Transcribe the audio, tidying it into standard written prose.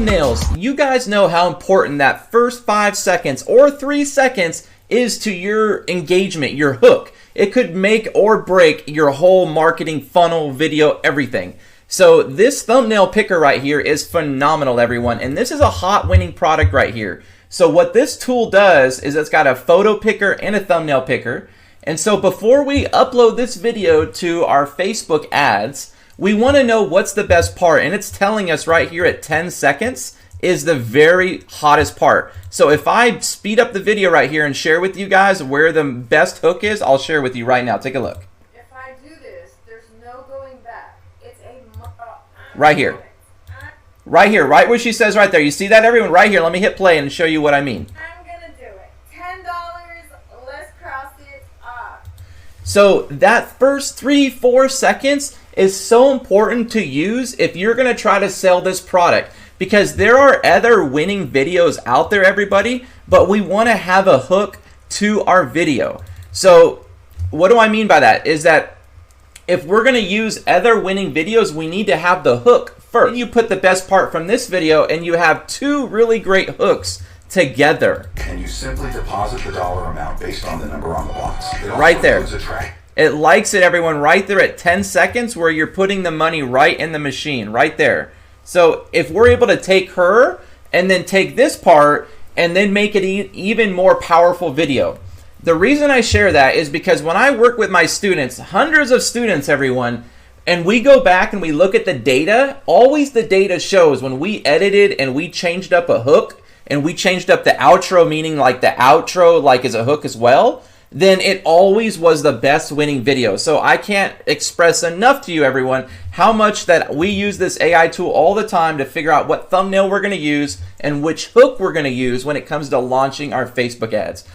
thumbnails. You guys know how important that first 5 seconds or 3 seconds is to your engagement, your hook. It could make or break your whole marketing funnel, video, everything. So this thumbnail picker right here is phenomenal, everyone. And this is a hot winning product right here. So what this tool does is it's got a photo picker and a thumbnail picker. And so before we upload this video to our Facebook ads, we want to know what's the best part. And it's telling us right here at 10 seconds is the very hottest part. So if I speed up the video right here and share with you guys where the best hook is, I'll share with you right now. Take a look. If I do this, there's no going back. It's a right here. Right here, right where she says right there. You see that, everyone? Right here. Let me hit play and show you what I mean. I'm gonna do it. $10. Let's cross it off. So that first 3-4 seconds is so important to use if you're gonna try to sell this product, because there are other winning videos out there, everybody, but we want to have a hook to our video. So what do I mean by that? Is that if we're going to use other winning videos, we need to have the hook first. Then you put the best part from this video and you have two really great hooks together. And you simply deposit the dollar amount based on the number on the box. Right there. It likes it, everyone, right there at 10 seconds where you're putting the money right in the machine, right there. So if we're able to take her and then take this part and then make it even more powerful video. The reason I share that is because when I work with my students, hundreds of students, everyone, and we go back and we look at the data, always the data shows when we edited and we changed up a hook and we changed up the outro, meaning like the outro like is a hook as well, then it always was the best winning video. So I can't express enough to you, everyone, how much that we use this AI tool all the time to figure out what thumbnail we're going to use and which hook we're going to use when it comes to launching our Facebook ads.